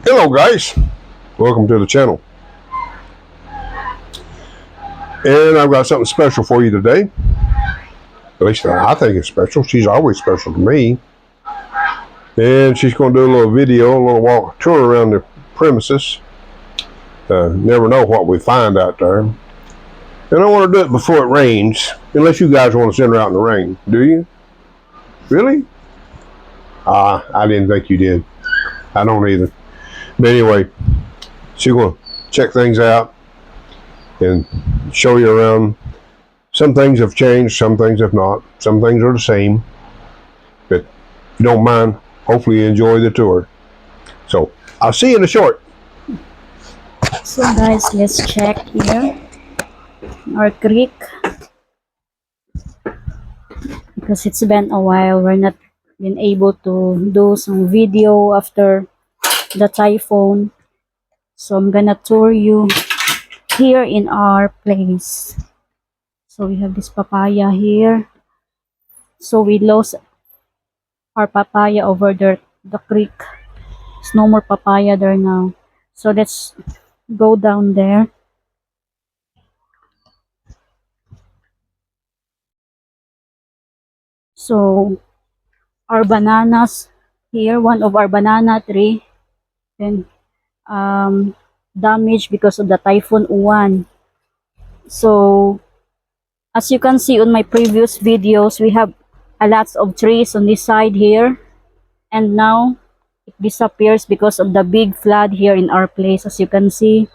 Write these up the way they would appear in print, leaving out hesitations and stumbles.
Hello guys, welcome to the channel. And I've got something special for you today. At least I think it's special. She's always special to me. And she's going to do a little video, a little walk tour around the premises. Never know what we find out there. And I want to do it before it rains, unless you guys want to send her out in the rain. Do you? Really? I didn't think you did. I don't either. But anyway, she's going to check things out and show you around. Some things have changed, some things have not. Some things are the same. But if you don't mind, hopefully you enjoy the tour. So I'll see you in a short. So guys, let's check here our creek, because it's been a while. We're not been able to do some video after the typhoon. So I'm gonna tour you here in our place. So we have this papaya here. So we lost our papaya over there, the creek. There's no more papaya there now. So let's go down there. So our bananas here, one of our banana tree, then damaged because of the typhoon Uwan. So as you can see on my previous videos, we have a lots of trees on this side here, and now it disappears because of the big flood here in our place. As you can see,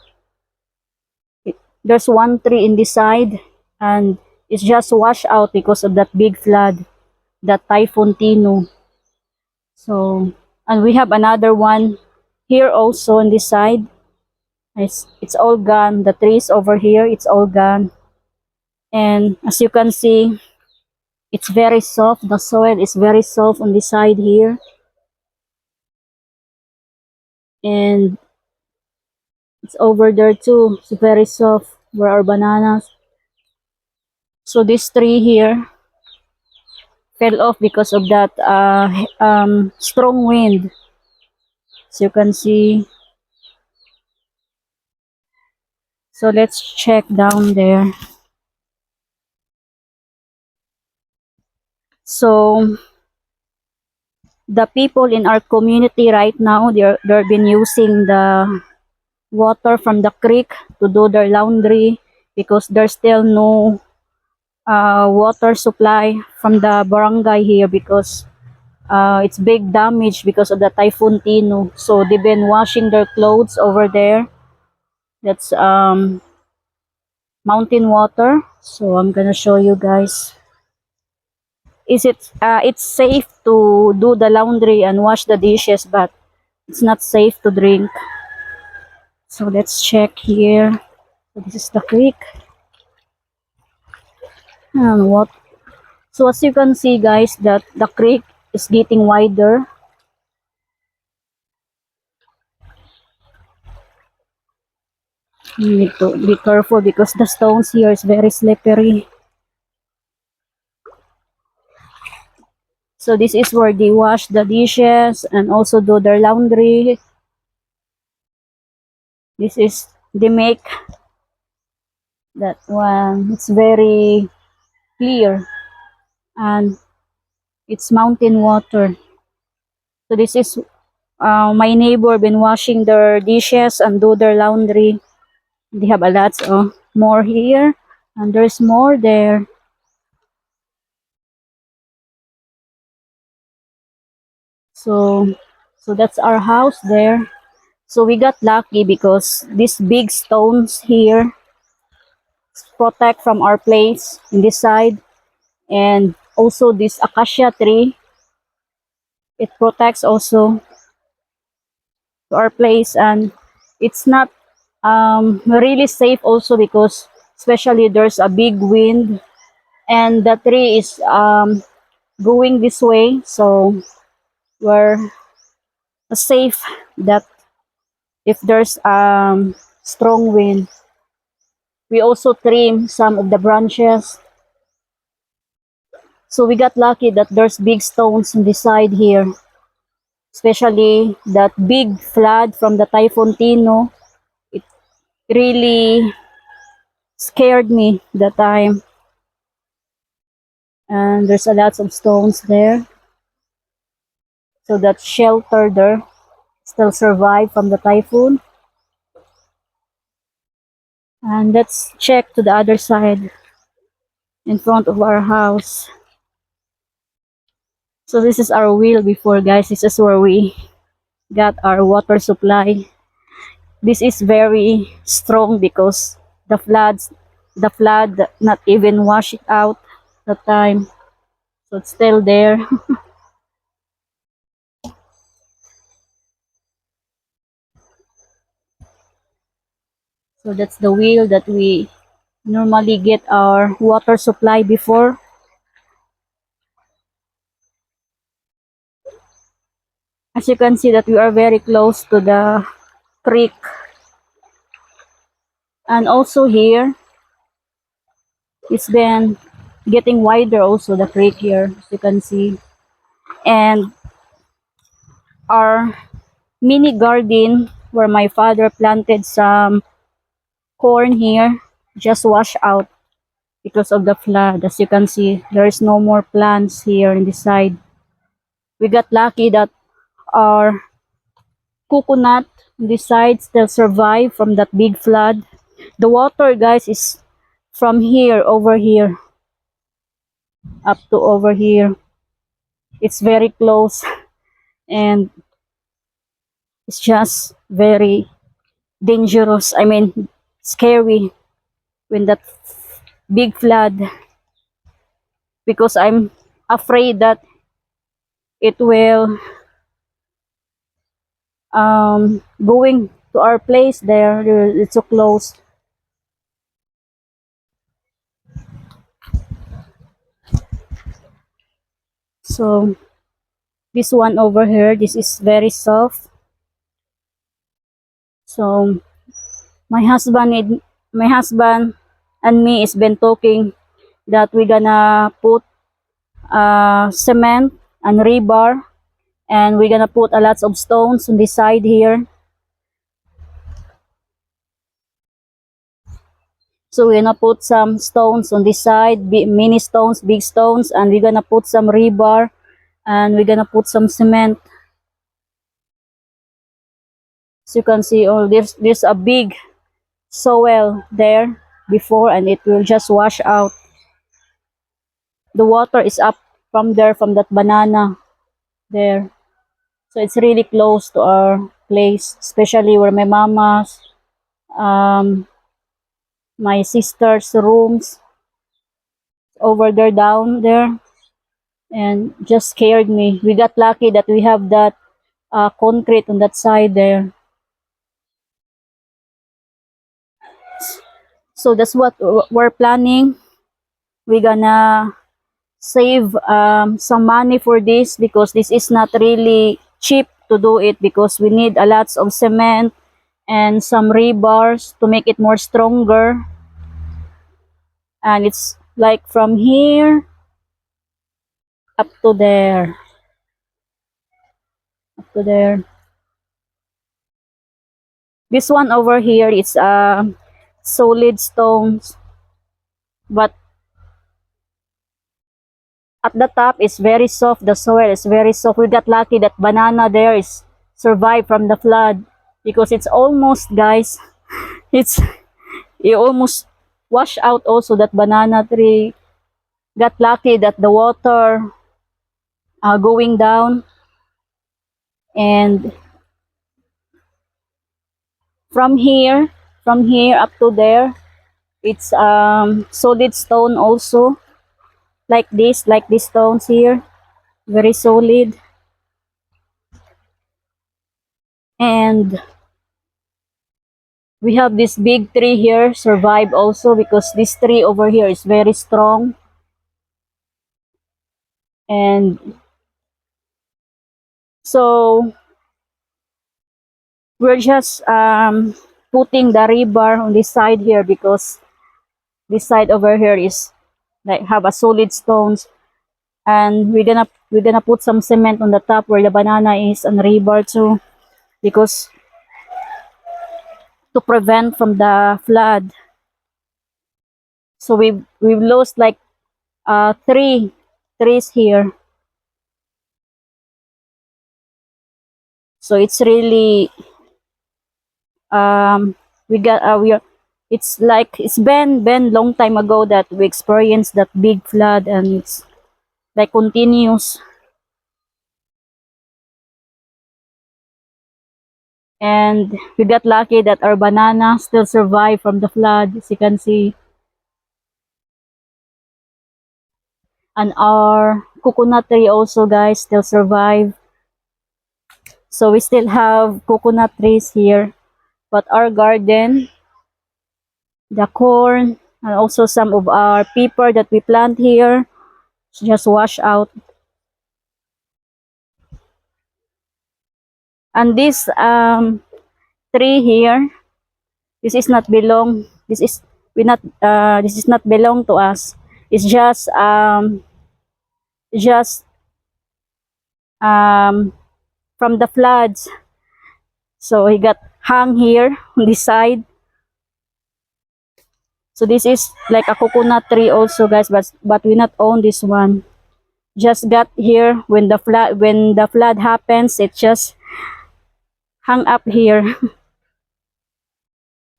there's one tree in this side, and it's just washed out because of that big flood, that typhoon Tino. So, and we have another one here also on this side. It's all gone. The trees over here, it's all gone. And as you can see, it's very soft. The soil is very soft on this side here. And it's over there too. It's very soft where our bananas. So this tree here fell off because of that strong wind. As you can see. So let's check down there. So the people in our community right now, they've been using the water from the creek to do their laundry, because there's still no water supply from the barangay here, because it's big damage because of the typhoon Tino. So they've been washing their clothes over there. That's mountain water. So I'm gonna show you guys. It's safe to do the laundry and wash the dishes, but it's not safe to drink. So let's check here. So this is the creek. And what? So as you can see guys, that the creek is getting wider. You need to be careful because the stones here is very slippery. So this is where they wash the dishes and also do their laundry. This is, they make that one. It's very clear and it's mountain water. So this is my neighbor been washing their dishes and do their laundry. They have a lot more here, and there's more there. So that's our house there. So we got lucky because these big stones here protect from our place in this side, and also this acacia tree, it protects also to our place, and it's not really safe also because especially there's a big wind and the tree is going this way, so we're safe that if there's strong wind. We also trim some of the branches. So we got lucky that there's big stones on the side here. especially that big flood from the Typhoon Tino. It really scared me that time. And there's a lot of stones there. So that shelter there still survived from the typhoon. And let's check to the other side in front of our house. So this is our wheel before, guys. This is where we got our water supply. This is very strong because the flood not even wash it out the time. So it's still there. So that's the wheel that we normally get our water supply before. As you can see that we are very close to the creek. And also here, it's been getting wider also, the creek here, as you can see. And our mini garden where my father planted some corn here just washed out because of the flood. As you can see, there is no more plants here in this side. We got lucky that our coconut on this side still survived from that big flood. The water, guys, is from here over here up to over here. It's very close and it's just very dangerous. I mean, scary when that big flood, because I'm afraid that it will going to our place there. It's so close. So this one over here, this is very soft. So my husband and me has been talking that we're gonna put cement and rebar, and we're gonna put a lot of stones on this side here. So we're gonna put some stones on this side, mini stones, big stones, and we're gonna put some rebar, and we're gonna put some cement. So you can see, oh, there's a big soil there before, and it will just wash out. The water is up from there, from that banana there. So it's really close to our place, especially where my mama's, my sister's rooms over there, down there, and just scared me. We got lucky that we have that concrete on that side there. So that's what we're planning. We're gonna save some money for this, because this is not really cheap to do it, because we need a lot of cement and some rebars to make it more stronger. And it's like from here up to there, up to there. This one over here, it's solid stones, but at the top it's very soft. The soil is very soft. We got lucky that banana there is survived from the flood, because it's almost, guys, it's it almost washed out also, that banana tree. Got lucky that the water going down, and from here up to there, it's solid stone also, like these stones here, very solid. And we have this big tree here survive also, because this tree over here is very strong. And so we're just putting the rebar on this side here, because this side over here is like have a solid stones, and we're gonna we're gonna put some cement on the top where the banana is and rebar too, because to prevent from the flood. So we've lost like three trees here. So it's really we are it's like it's been long time ago that we experienced that big flood, and it's like continuous. And we got lucky that our banana still survived from the flood, as you can see. And our coconut tree also, guys, still survive. So we still have coconut trees here. But our garden, the corn, and also some of our pepper that we plant here, just wash out. And this tree here, this is not belong. This is not belong to us. It's just from the floods. So he got hung here on this side. So this is like a coconut tree also, guys, but we not own this one. Just got here when the flood happens. It just hung up here.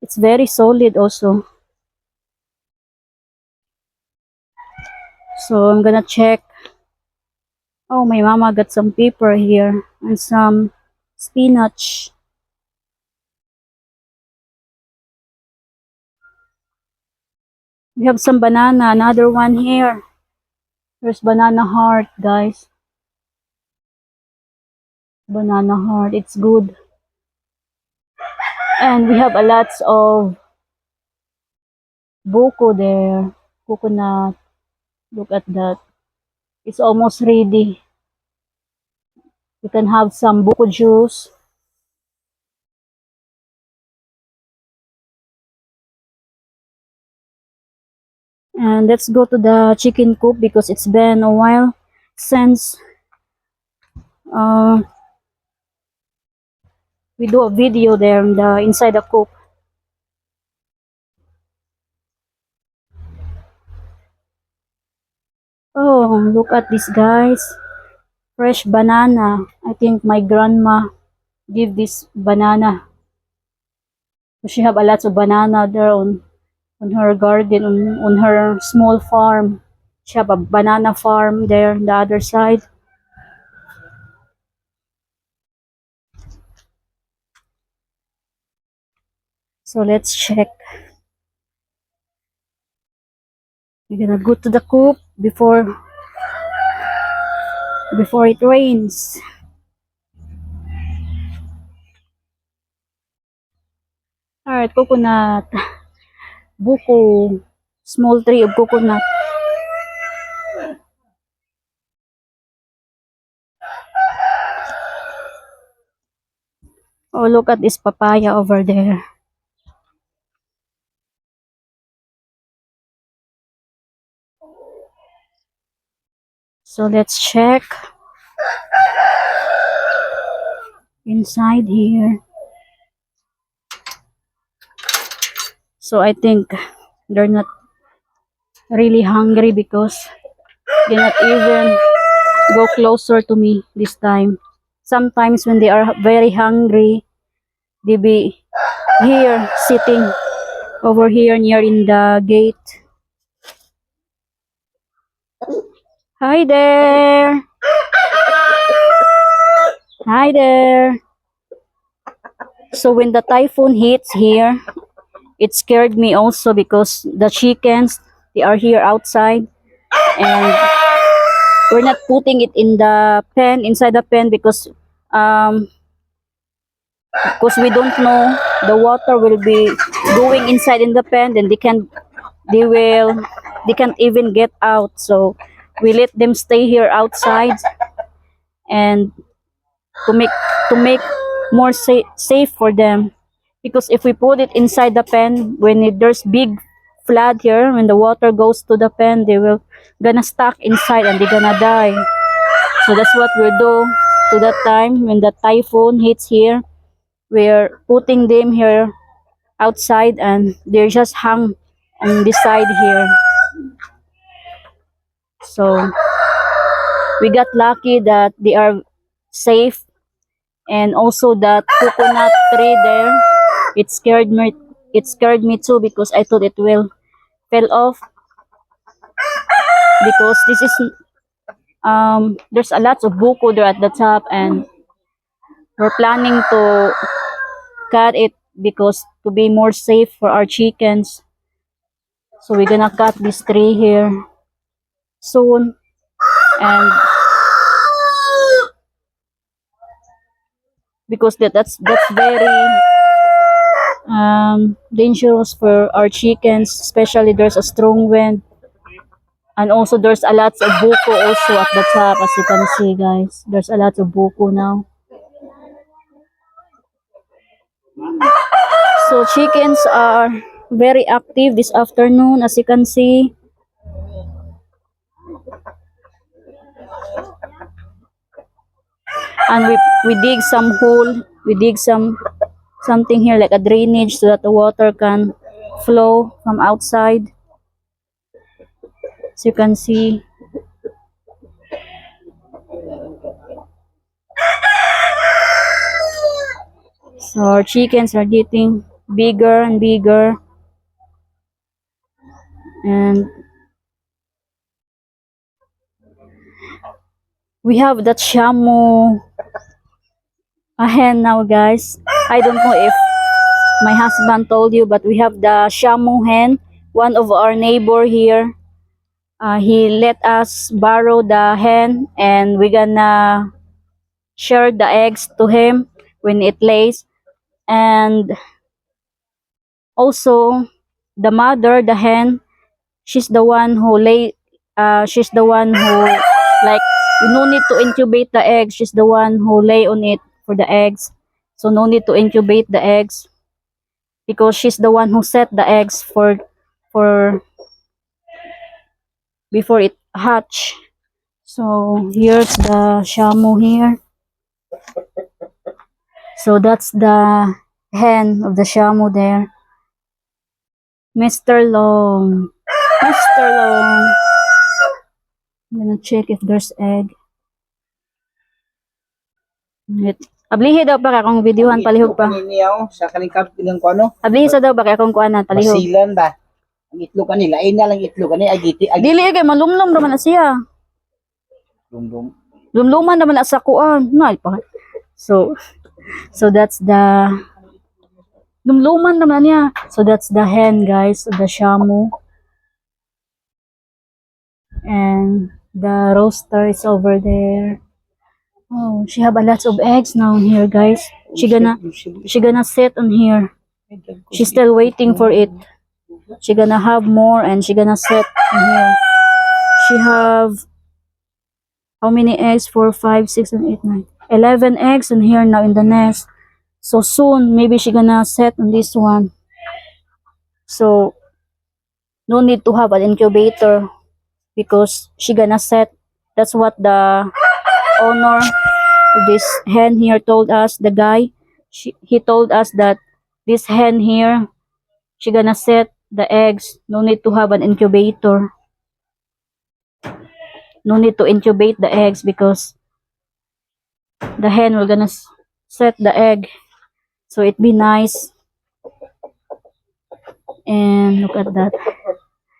It's very solid also. So I'm gonna check. Oh, my mama got some pepper here and some spinach. We have some banana, another one here. There's banana heart, guys. Banana heart, it's good. And we have a lots of buko there. Coconut. Look at that. It's almost ready. You can have some buko juice. And let's go to the chicken coop because it's been a while since we do a video there in the inside the coop. Oh, look at this, guys. Fresh banana. I think my grandma give this banana. She have a lot of banana there on her garden, on her small farm. She have a banana farm there on the other side. So let's check. We're gonna go to the coop before it rains. Alright, coconut. Buko. Small tree of coconut. Oh, look at this papaya over there. So let's check inside here. So I think they're not really hungry because they not even go closer to me this time. Sometimes when they are very hungry, they be here sitting over here near in the gate. Hi there. Hi there. So when the typhoon hits here, it scared me also because the chickens, they are here outside, and we're not putting it in the pen, inside the pen, because we don't know the water will be going inside in the pen, then they can't even get out. So we let them stay here outside, and to make more safe for them, because if we put it inside the pen, when there's big flood here, when the water goes to the pen, they will gonna stuck inside and they're gonna die. So So that's what we'll do to that time when the typhoon hits here. We're putting them here outside and they're just hung on this side here. So we got lucky that they are safe, and also that coconut tree there, it scared me too because I thought it will fell off, because this is there's a lot of buko there at the top, and we're planning to cut it because to be more safe for our chickens. So we're gonna cut this tree here soon, and because that's very dangerous for our chickens, especially there's a strong wind, and also there's a lot of buko also at the top. As you can see, guys, there's a lot of buko now. So chickens are very active this afternoon, as you can see. And we dig some hole, we dig something here like a drainage so that the water can flow from outside. As you can see. So our chickens are getting bigger and bigger. And we have that Shamu a hen now, guys. I don't know if my husband told you, but we have the Shamu hen, one of our neighbor here. He let us borrow the hen, and we're gonna share the eggs to him when it lays. And also the mother, the hen, she's the one who she's the one who, like, no need to incubate the eggs, she's the one who lay on it for the eggs. So no need to incubate the eggs because she's the one who set the eggs for before it hatch. So here's the Shamu here. So that's the hen of the Shamu there. Mr. Long. Mr. Long. I'm gonna check if there's egg. Ablihi daw pa akong videohan, palihog pa. Sa kaningkap ilang ko ano? Ablihi sa daw ba akong kuanan, palihog. Masilan ba? Ang itlog kanila, ay na lang itlog kanila, agiti, Dili kay malumlum naman na siya. lumdum. Lumluman naman na sa kuan. Nay pa. So that's the lumluman naman niya. So that's the hen, guys, the Shamu. And the rooster is over there. Oh, she have a lot of eggs now here, guys. She gonna sit on here. She's still waiting for it. She gonna have more and she gonna sit in here. She have how many eggs? 4, 5, 6, and 8, 9. 11 eggs in here now in the nest. So soon, maybe she gonna set on this one. So no need to have an incubator because she gonna set. That's what the owner of this hen here told us. The guy, he told us that this hen here, she gonna set the eggs. No need to have an incubator. No need to incubate the eggs because the hen will gonna set the egg. So it be nice. And look at that.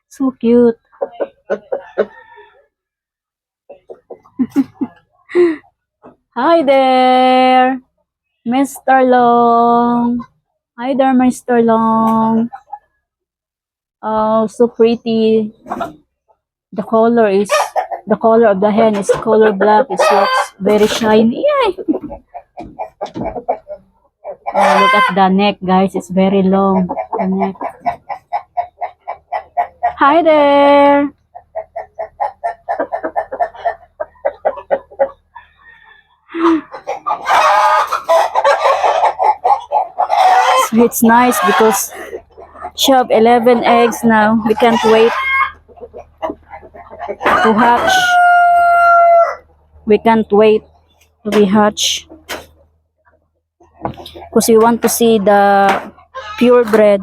So cute. Hi there, Mr. Long. Hi there, Mr. Long. Oh, so pretty. The color of the hen is color black. It looks very shiny. Yay! Oh, look at the neck, guys. It's very long. The neck. Hi there. So it's nice because she have 11 eggs now. We can't wait to hatch. We can't wait to be hatched because we want to see the purebred.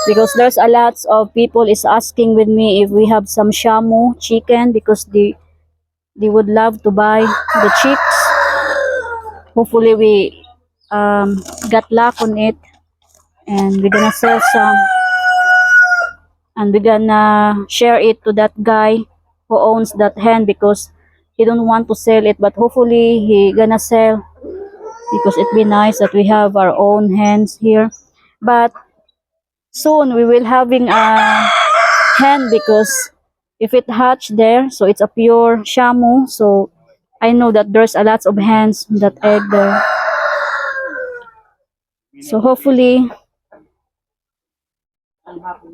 Because there's a lot of people is asking with me if we have some Shamu chicken because they would love to buy the chicks. Hopefully we got luck on it and we're gonna sell some and we're gonna share it to that guy who owns that hen because he don't want to sell it, but hopefully he gonna sell because it'd be nice that we have our own hens here. But soon we will having a hen because if it hatch there, so it's a pure Shamu. So I know that there's a lot of hens in that egg there. So hopefully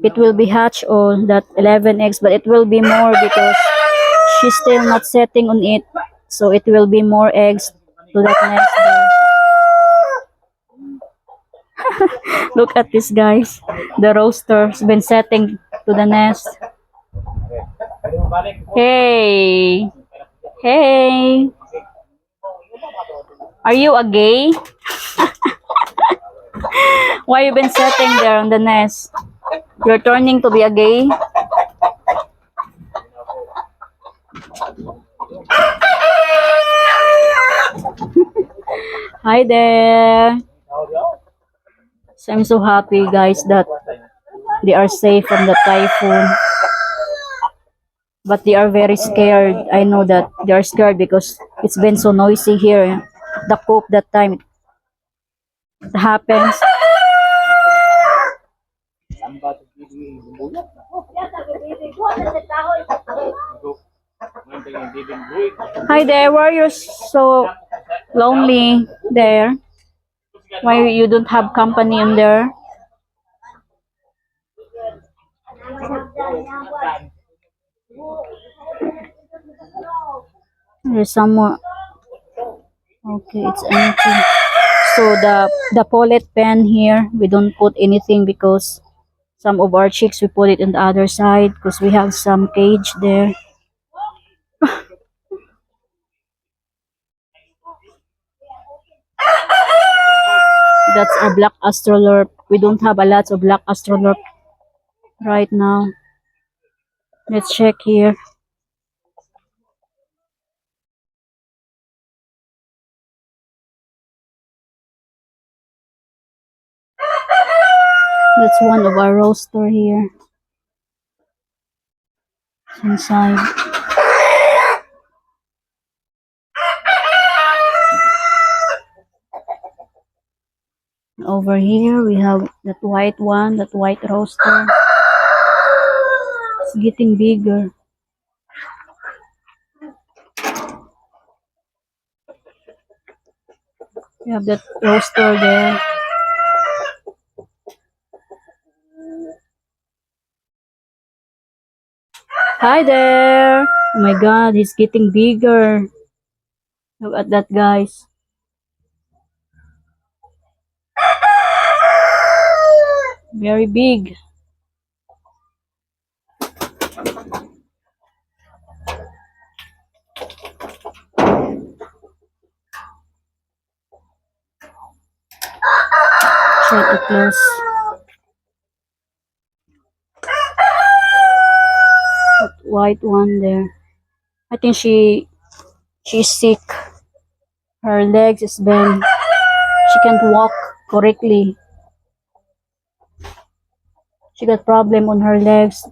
it will be hatched all that 11 eggs, but it will be more because she's still not setting on it. So it will be more eggs to that nest there. Look at this, guys. The rooster's been setting to the nest. Hey. Hey. Are you a gay? Why you been sitting there on the nest? You're turning to be a gay? Hi there. So I'm so happy, guys, that they are safe from the typhoon. But they are very scared. I know that they are scared because it's been so noisy here. The coop that time it happens. Hi there, why are you so lonely there? Why you don't have company in there? There's some more. Okay, it's empty. So the pullet pen here, we don't put anything because some of our chicks we put it on the other side because we have some cage there. That's a black astrolorp. We don't have a lot of black astrolorp right now. Let's check here. That's one of our rooster here. It's inside. Over here we have that white one, that white rooster. It's getting bigger. We have that rooster there. Hi there. Oh my god, he's getting bigger. Look at that, guys. Very big. Try to close. That white one there. I think she's sick. Her legs is bent. She can't walk correctly. She got problem on her legs.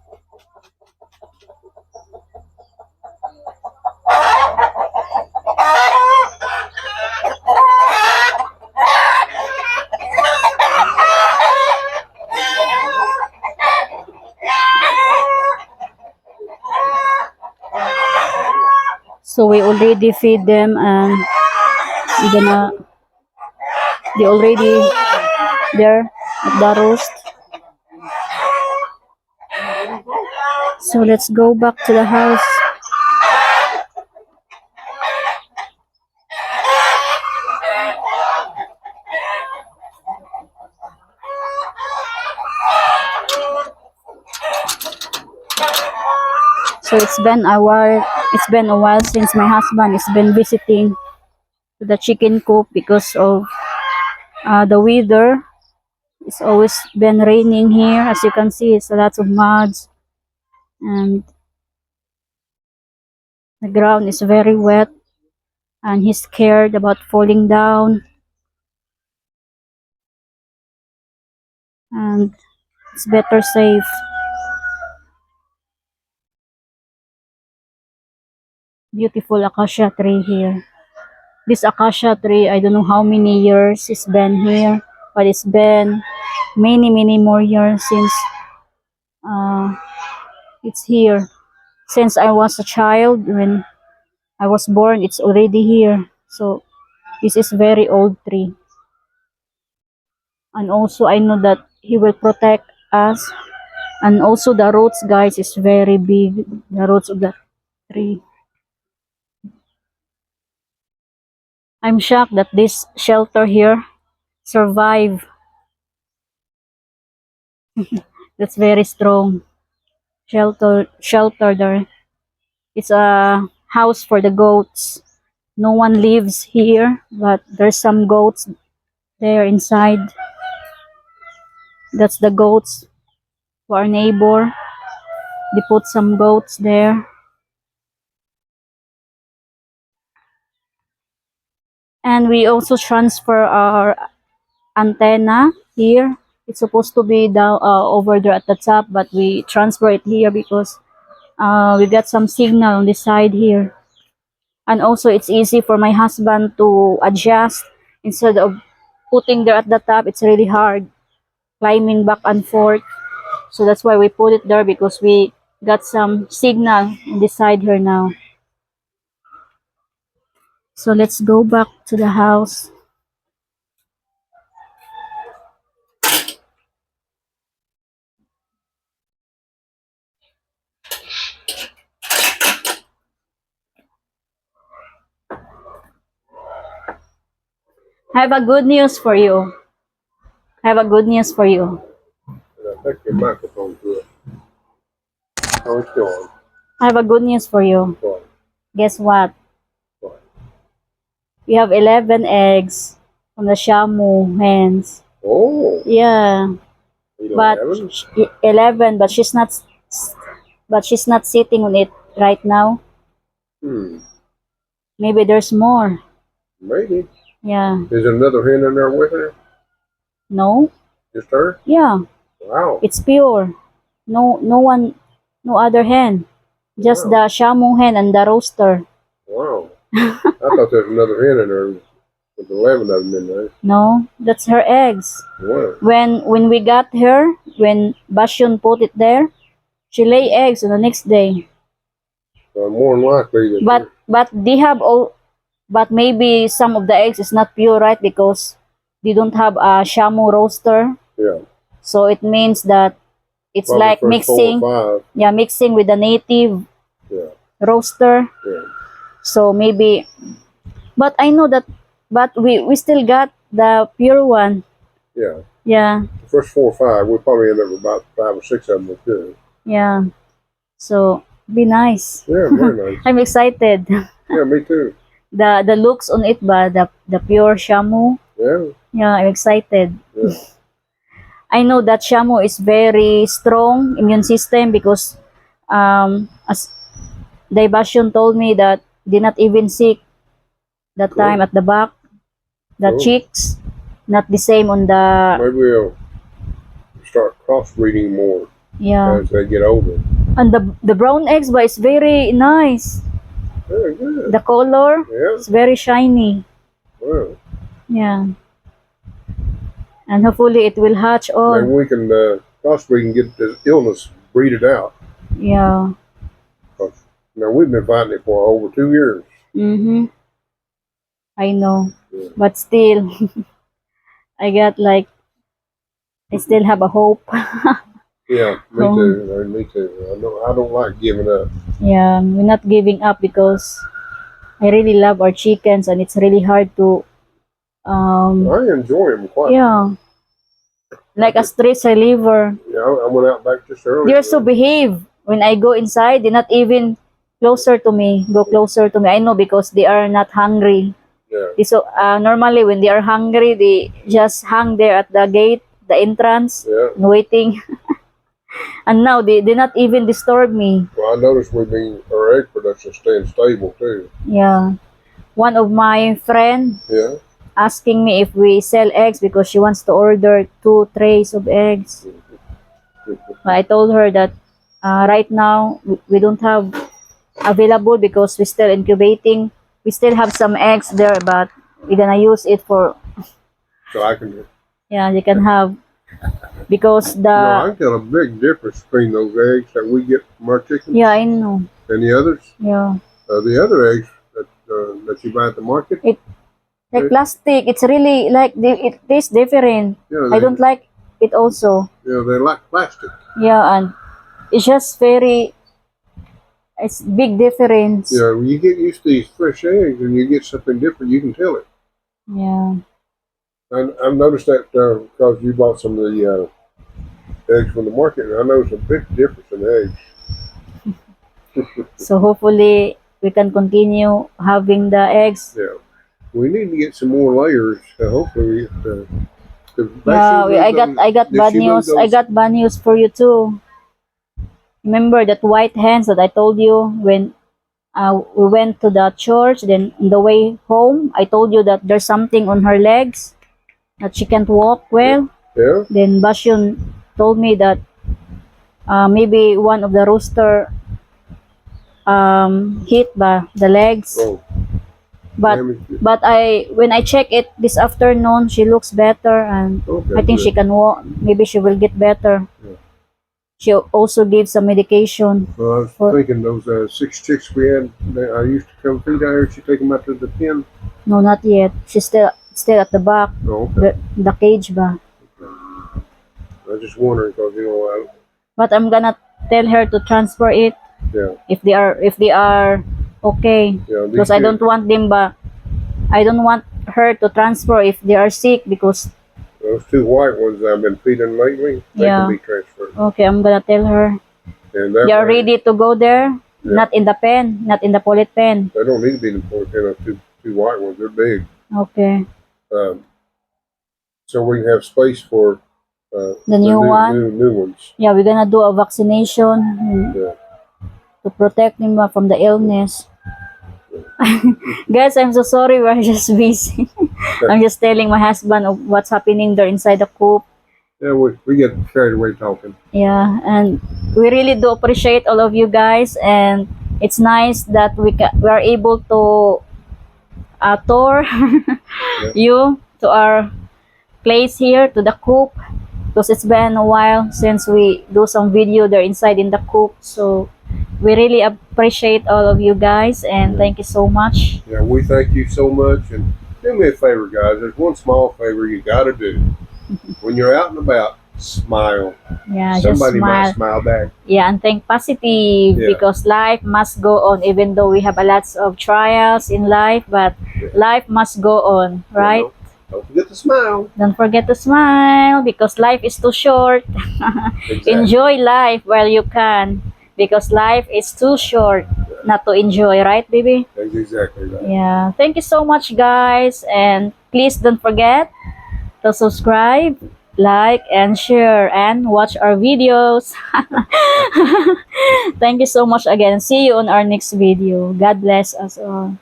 So we already feed them and they already there at the roast. So let's go back to the house. So it's been a while. It's been a while since my husband has been visiting to the chicken coop because of the weather. It's always been raining here. As you can see, it's a lot of muds and the ground is very wet and he's scared about falling down. And it's better safe. Beautiful acacia tree here. This acacia tree, I don't know how many years it's been here, but it's been many more years since it's here. Since I was a child, when I was born, it's already here. So this is very old tree. And also I know that he will protect us. And also the roots, guys, is very big. The roots of the tree. I'm shocked that this shelter here survive. That's very strong. Shelter there. It's a house for the goats. No one lives here, but there's some goats there inside. That's the goats to our neighbor. They put some goats there. And we also transfer our antenna here. It's supposed to be down over there at the top, but we transfer it here because we got some signal on this side here. And also it's easy for my husband to adjust. Instead of putting there at the top, it's really hard climbing back and forth. So that's why we put it there, because we got some signal on this side here now. So let's go back to the house. I have a good news for you. I have a good news for you. I think your microphone's good. Oh, it's still on. I have a good news for you. What? Guess what? What? We have 11 eggs from the Shamu hens. Oh, Yeah, you don't but have it? 11, but she's not sitting on it right now. Maybe there's more. Maybe. Yeah. Is there another hen in there with her? No? Just her? Yeah. Wow. It's pure. No other hen. Just the Shamu hen and the rooster. Wow. I thought there was another hen in there with 11 of them in there. No, that's her eggs. Wow. When we got her, when Bastion put it there, she lay eggs on the next day. So more than likely that But they have all, but maybe some of the eggs is not pure, right? Because they don't have a Shamu roaster. yeah. So it means that it's Probably like first mixing, 4 or 5. yeah, mixing with the native Yeah. roaster. Yeah. So maybe, but I know that, but we still got the pure one. Yeah. Yeah, The first 4 or 5, we'll probably end up with about 5 or 6 of them with good. yeah. So be nice. Yeah, very nice. I'm excited. Yeah, me too. The looks on it, but the pure Shamu. Yeah. Yeah, I'm excited. Yeah. I know that Shamu is very strong immune system because as Bastion told me that they not even sick that Cool. time at the back. The Cool. chicks not the same on the Maybe we'll start crossbreeding more yeah. as they get older. And the brown eggs, but it's very nice. Very good. The color, Yeah. it's very shiny. Wow. Yeah. And hopefully it will hatch Maybe all. we can crossbreed and get this illness breeded out. Yeah. Now we've been fighting it for over 2 years. Mm-hmm. I know. Yeah. But still, I still have a hope. Yeah, me Oh. too. Me too. I don't like giving up. Yeah, we're not giving up because I really love our chickens and it's really hard to, I enjoy them quite. yeah, like a stress reliever. Yeah, I went out back just earlier. They're so behave. when I go inside, they're not even go closer to me. I know because they are not hungry. Yeah. So normally when they are hungry, they just hang there at the gate, the entrance, Yeah. and waiting. And now they not even disturb me. Well, I noticed our egg production staying stable too. Yeah. One of my friend Yeah. asking me if we sell eggs because she wants to order 2 trays of eggs. But I told her that right now we don't have available because we're still incubating. We still have some eggs there, but we're gonna use it for So I can. you can have because No, I the can tell a big difference between those eggs that we get from our chickens I know. and the others. Yeah. The other eggs that you buy at the market. Like plastic, it's really like it tastes different. Yeah, I don't like it also. They're like plastic. Yeah, and it's just it's big difference. Yeah, when you get used to these fresh eggs and you get something different, you can tell it. Yeah. And I've noticed that because you bought some of the eggs from the market, and I noticed a big difference in eggs. So hopefully we can continue having the eggs. Yeah, we need to get some more layers. Hopefully, I got bad news. I got bad news for you too. Remember that white hens that I told you when we went to the church? Then on the way home, I told you that there's something on her legs that she can't walk well. Yeah. Then Bastion told me that maybe one of the rooster hit by the legs. Oh. But when I check it this afternoon, she looks better, and Okay, I think she can walk. Maybe she will get better. Yeah. She also gave some medication. Well, I was thinking those 6 chicks we had. I used to come feed out here. She take them out to the pen. No, not yet. She's still at the back, Oh, okay. the cage ba. I was just wondering because But I'm gonna tell her to transfer it. Yeah. If they are okay. Yeah. Because I don't want them I don't want her to transfer if they are sick because those 2 white ones that I've been feeding lately, they Yeah. can be transferred. okay, I'm gonna tell her. And that You're way, ready to go there? Yeah. Not in the pen, not in the polit pen. they don't need to be in the port. Two white ones, they're big. Okay. So we can have space for The new one? new ones. Yeah, we're gonna do a vaccination Yeah. to protect him from the illness. Guys, I'm so sorry. We're just busy. I'm just telling my husband of what's happening there inside the coop. Yeah, we get carried away talking. Yeah, and we really do appreciate all of you guys, and it's nice that we are able to tour you to our place here, to the coop, because it's been a while since we do some video there inside in the coop. So we really appreciate all of you guys, and thank you so much. Yeah, we thank you so much. And do me a favor, guys. There's one small favor you got to do. When you're out and about, smile. Yeah, Somebody just smile. might smile back. Yeah, and think positive Yeah. because life must go on, even though we have a lots of trials in life, but life must go on, right? Don't forget to smile. Don't forget to smile because life is too short. Exactly. Enjoy life while you can because life is too short not to enjoy, right, baby? That's exactly right. Yeah. Thank you so much, guys, and please don't forget to subscribe, like, and share, and watch our videos. Thank you so much again. See you on our next video. God bless us all.